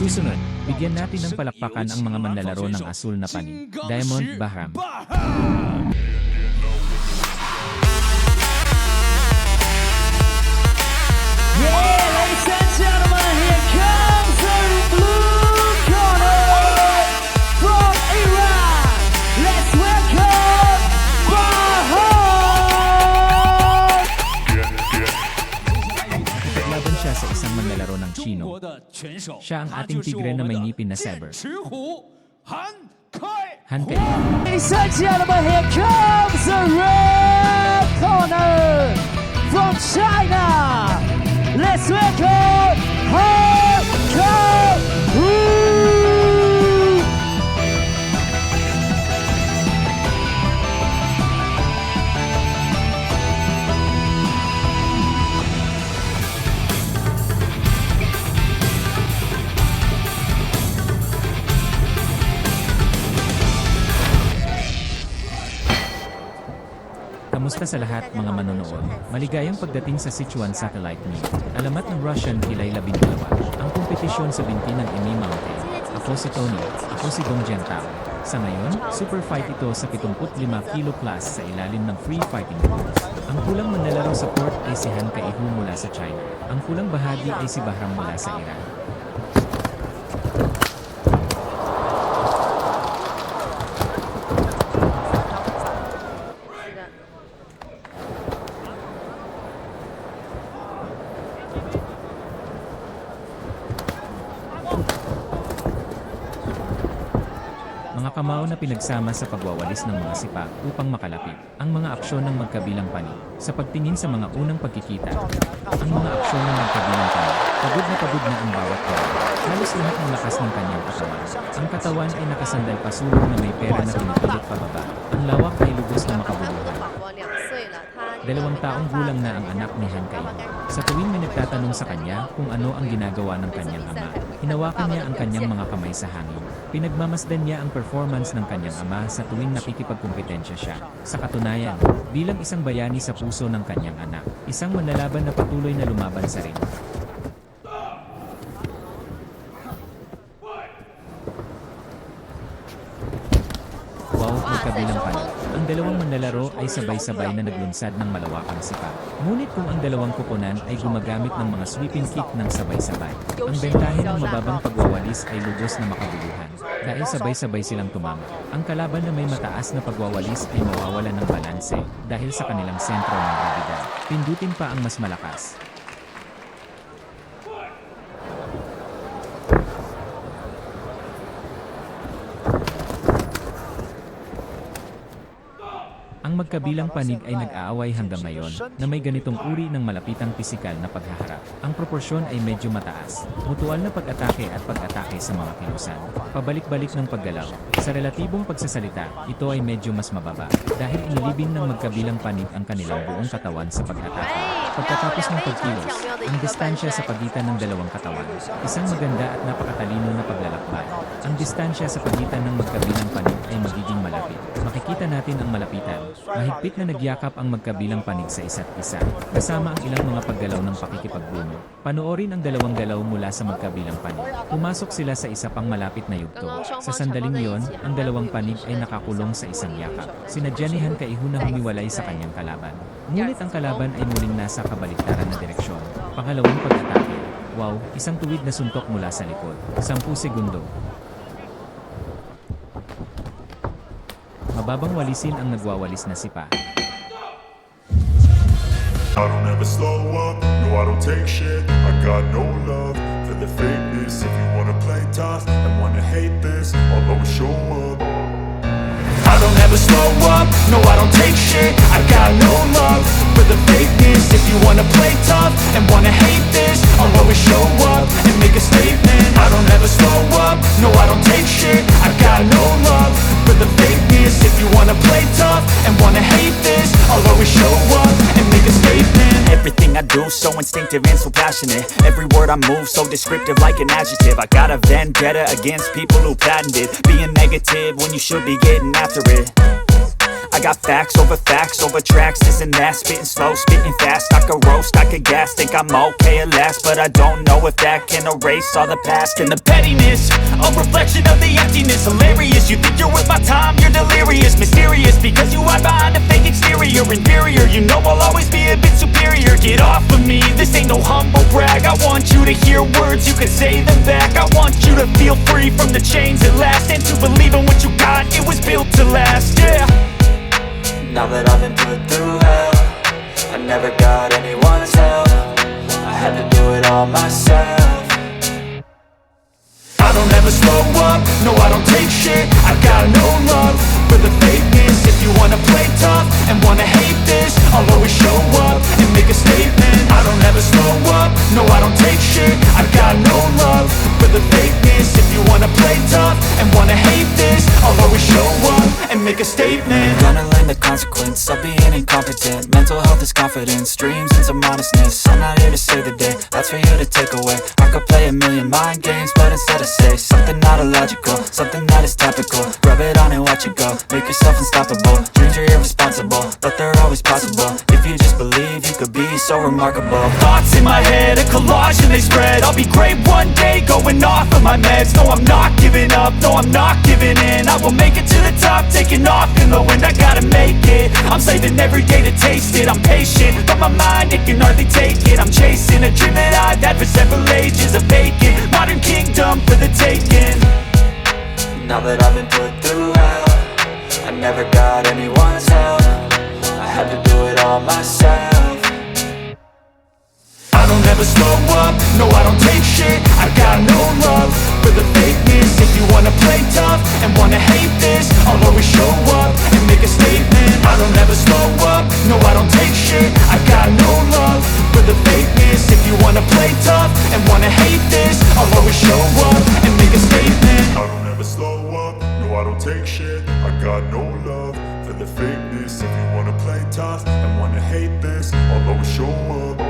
Susunod, bigyan natin ng palakpakan ang mga manlalaro ng asul na panig, Diamond Bahram. Yeah, ladies and gentlemen, here comes the blue corner from Iran. Let's welcome Bahram! Laban siya sa isang manlalaro ng Chino. Siya ang ating tigre na may ngipin na saber. Han Kai. Ladies and gentlemen, here comes the red corner from China. Let's welcome Han Kai. Kamusta sa lahat mga manonood? Maligayang pagdating sa Sichuan Satellite Meet. Alamat ng Russian Kilay 12. Ang kompetisyon sa binti ng Emi Mountain. Ako si Tony. Ako si Dong Jiantao. Sa ngayon, super fight ito sa 75 kilo class sa ilalim ng free fighting rules. Ang kulang manlalaro sa court ay si Han Kai-hu mula sa China. Ang kulang bahagi ay si Bahram mula sa Iran. Mga kamao na pinagsama sa pagwawalis ng mga sipa upang makalapit ang mga aksyon ng magkabilang panig. Sa pagtingin sa mga unang pagkikita, ang mga aksyon ng magkabilang panig, pagod na ang bawat tao. Halos lahat ng lakas ng kanyang katawan. Ang katawan ay nakasandal pasulong na may pera na pinipilit pababa. Ang lawak ay lubos na makabuluhan. 2 taong gulang na ang anak ni Han Kai. Sa tuwing may nagtatanong sa kanya kung ano ang ginagawa ng kanyang ama, hinawakan niya ang kanyang mga kamay sa hangin. Pinagmamasdan niya ang performance ng kanyang ama sa tuwing nakikipagkumpetensya siya. Sa katunayan, bilang isang bayani sa puso ng kanyang anak, isang manlalaban na patuloy na lumaban sa ring. Wow, magkabilang panig. Ang dalawang manlalaro ay sabay-sabay na naglunsad ng malawakang sipa. Ngunit kung ang dalawang kuponan ay gumagamit ng mga sweeping kick ng sabay-sabay, ang bentahe ng mababang pagwawalis ay lubos na makabuluhan. Dahil sabay-sabay silang tumama, ang kalaban na may mataas na pagwawalis ay mawawala ng balanse dahil sa kanilang sentro ng grabidad. Pindutin pa ang mas malakas. Ang magkabilang panig ay nag-aaway hanggang ngayon na may ganitong uri ng malapitang pisikal na paghaharap. Ang proporsyon ay medyo mataas, mutual na pag-atake at pag-atake sa mga kilusan. Pabalik-balik ng paggalaw. Sa relatibong pagsasalita, ito ay medyo mas mababa dahil inilibing ng magkabilang panig ang kanilang buong katawan sa pag-atake. Pagkatapos ng pagkilos, ang distansya sa pagitan ng dalawang katawan, isang maganda at napakatalino na paglalakbay. Ang distansya sa pagitan ng magkabilang panig ay magiging malapit. Makikita natin ang malapitan. Mahigpit na nagyakap ang magkabilang panig sa isa't isa, kasama ang ilang mga paggalaw ng pakikipagbuno. Panoorin ang dalawang galaw mula sa magkabilang panig. Pumasok sila sa isa pang malapit na yugto. Sa sandaling yon, ang dalawang panig ay nakakulong sa isang yakap. Sinadya ni Han Kai-hu na humiwalay sa kanyang kalaban. Ngunit ang kalaban ay muling nasa kabaliktaran na direksyon. Pangalawang pag-atake. Wow, isang tuwid na suntok mula sa likod. 10 segundo. Mababang walisin ang nagwawalis na sipa. I don't ever slow up, no I don't take shit. I got no love for the fakeness. If you wanna play tough and wanna hate this, I'll always show up. I don't ever slow up, no I don't take shit. I got no love for the fakeness. If you wanna play tough and wanna hate this, I'll always show up and make a statement. I don't ever slow up, no I don't take shit. I got no love for the fakeness. If you wanna play tough and wanna hate this, I'll always show up and make a statement. Everything I do so instinctive and so passionate. Every word I move so descriptive like an adjective. I got a vendetta against people who patented being negative when you should be getting after it. I got facts over tracks, this and that. Spitting slow, spitting fast, I could roast, I could gas. Think I'm okay at last, but I don't know if that can erase all the past. And the pettiness, a reflection of the emptiness. Hilarious, you think you're worth my time, you're delirious. Mysterious, because you hide behind a fake exterior. Inferior, you know I'll always be a bit superior. Get off of me, this ain't no humble brag. I want you to hear words, you can say them back. I want you to feel free from the chains at last, and to believe in what you got, it was built to last, yeah. Now that I've been put through hell, I never got anyone's help. I had to do it all myself. I don't ever slow up, no I don't take shit. I got no love for the fakeness. If you wanna play tough and wanna hate this, I'll always show up and make a statement. I don't ever slow up, no I don't take shit. I got no love for the fakeness. If you wanna play tough and wanna hate this, I'll always show up and make a statement. Gonna learn the consequence of being incompetent. Mental health is confidence, dreams and some modestness. I'm not here to save the day, that's for you to take away. I could play a million mind games, but instead I say something not illogical, something that is topical. Rub it on and watch it go, make yourself unstoppable. Dreams are irresponsible, but they're always possible. If you just believe, you could be so remarkable. Thoughts in my head, a collage and they spread. I'll be great one day, going off of my meds. No, I'm not giving up, no, I'm not giving in. I will make it to the top, taking off in the wind. I gotta make it, I'm saving every day to taste it. I'm patient, but my mind, it can hardly take it. I'm chasing a dream that I've had for several ages. A vacant, modern kingdom for the taking. Now that I've been put through hell, I never got anyone's help. I had to do it all myself. I don't ever slow up, no I don't take shit. I got no love for the fakeness. If you wanna play tough and wanna hate this, I'll always show up and make a statement. I don't ever slow up, no I don't take shit. I got no love for the fakeness. If you wanna play tough and wanna hate this, I'll always show up and make a statement. I don't ever slow up, no I don't take shit. I got no love for the fakeness. If you wanna play tough and wanna hate this, I'll always show up.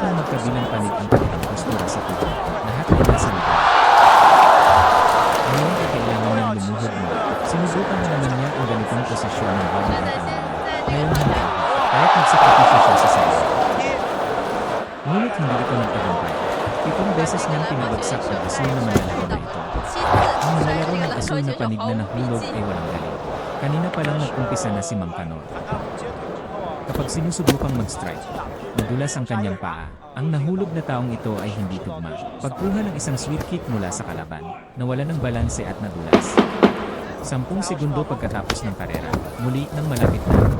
Na magkabilang panig ang kanilang postura sa publiko, lahat ay nasa lugar. Ngayon ay kailangan niyang lumuhod mo. Sinubukan na naman niya ang ganitong posisyon ng bago ang pangalan. Ngayon hindi, kahit nagsakripisyo siya sa sarili. Ngunit hindi ito nagtagumpay. 7 beses niyang pinabagsak ang asul na manlalaro na ito. Ang manlalaro ng asul na panig na nahulog ay walang galing. Kanina pa lang nag-umpisa na si Mang Kanor. Kapag sinusubukang mag-strike, nadulas ang kanyang paa. Ang nahulog na taong ito ay hindi tugma. Pagkuha ng isang sweep kick mula sa kalaban, nawala ng balanse at nadulas. 10 segundo pagkatapos ng karera, muli nang malapit na.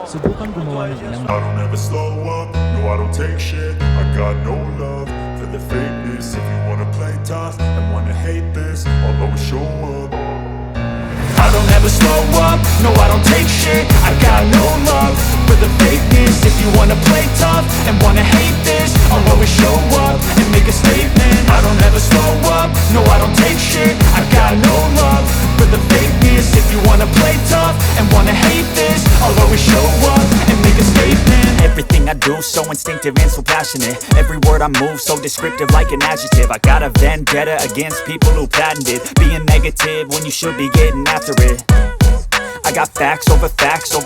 Subukang gumawa ng ilang I don't ever slow up, no I don't take shit. I got no love for the fakeness. If you wanna play tough and wanna hate this, I'll always show up. I don't ever slow up, no I don't take shit. I got no love for the fakeness. If you wanna play tough and wanna hate this, I'll always show up and make a statement. I don't ever slow up, no I don't take shit. I got no love for the fakeness. If you wanna play tough and wanna hate this, I'll always show up and make a statement. Everything I do so instinctive and so passionate. Every word I move so descriptive like an adjective. I got a vendetta against people who patented being negative when you should be getting after it. I got facts over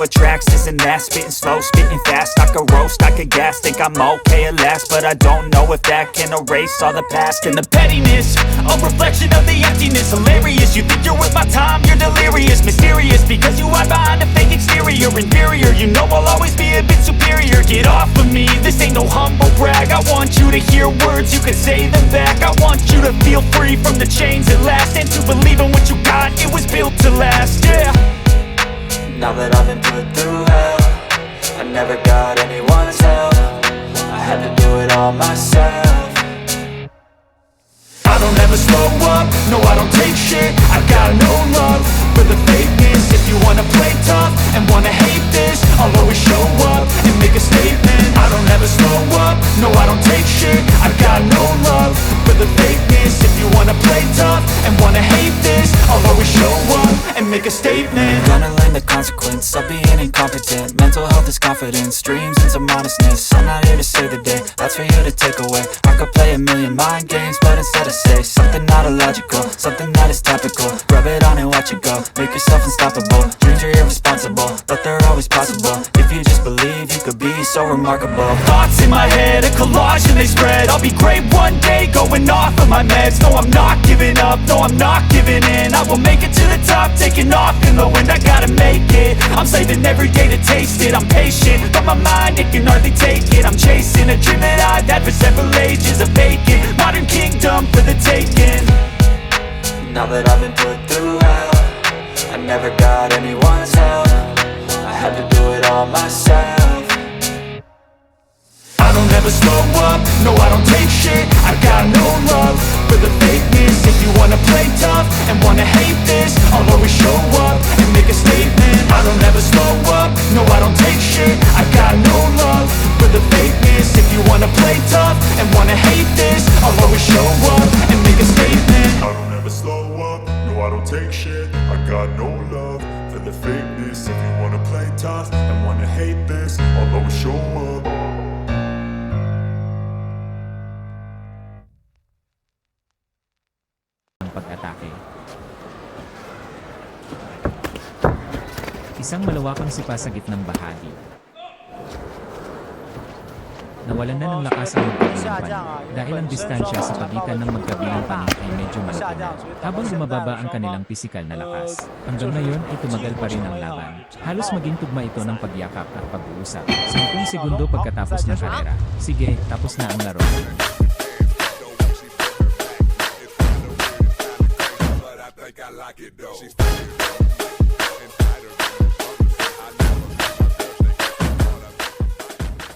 tracks, this and that. Spitting slow, spitting fast, I could roast, I could gas. Think I'm okay at last, but I don't know if that can erase all the past. And the pettiness, a reflection of the emptiness. Hilarious, you think you're worth my time, you're delirious. Mysterious, because you hide behind a fake exterior. Inferior, you know I'll always be a bit superior. Get off of me, this ain't no humble brag. I want you to hear words, you can say them back. I want you to feel free from the chains at last, and to believe in what you got, it was built to last, yeah. Now that I've been put through hell, I never got anyone's help. I had to do it all myself. I don't ever slow up, no I don't take shit. I got no love for the fakeness. If you wanna play tough and wanna hate this, I'll always show up and make a statement. I don't ever slow up, no I don't take shit. I got no love for the fakeness. If you wanna play tough and wanna hate this, I'll always show up and make a statement. Gonna learn the consequence of being incompetent. Mental health is confidence, dreams and some honestness. I'm not here to save the day, that's for you to take away. I could play a million mind games, but instead I say something not illogical, something that is topical. Rub it on and watch it go, make yourself unstoppable. Dreams are irresponsible, but they're always possible. If you just believe, you could be so remarkable. Thoughts in my head, a collage and they spread. I'll be great one day, going off of my meds. No, I'm not giving up, no, I'm not giving in. I will make it to the top, taking off in the wind. I gotta make it, I'm saving every day to taste it. I'm patient, but my mind, it can hardly take it. I'm chasing a dream that I've had for several ages. A vacant, modern kingdom for the taking. Now that I've been put through hell, I never got anyone's help. I had to do it all myself. I don't ever slow up, no I don't take shit. I got no love for the fakeness. If you wanna play tough and wanna hate this, I'll always show up and make a statement. I don't ever slow up, no I don't take shit. I got no love for the fakeness. If you wanna play tough and wanna hate this, I'll always show up and make a statement. I don't ever slow up, no I don't take shit. I got no love for the fakeness. If you wanna play tough and wanna hate this, I'll always show up. Ang pag-atake. Isang malawakang sipa sa gitnang bahagi. Nawalan na ng lakas ang magkabilang panig dahil ang distansya sa pagitan ng magkabilang panig ay medyo malaki na. Habang bumababa ang kanilang pisikal na lakas, hanggang ngayon ay tumagal pa rin ang laban. Halos maging tugma ito ng pagyakap at pag-uusap. 10 segundo pagkatapos ng karera. Sige, tapos na ang laro.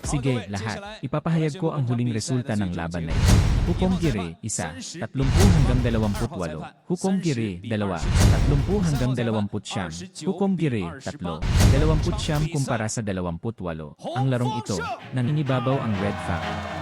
Sige, lahat. Ipapahayag ko ang huling resulta ng laban na ito. Hukom Gire, 1, 30 hanggang 28. Hukom Gire, 2, 30 hanggang 29. Hukom Gire, 3, 29 kumpara sa 28. Ang larong ito, naninibabaw ang Red Faction.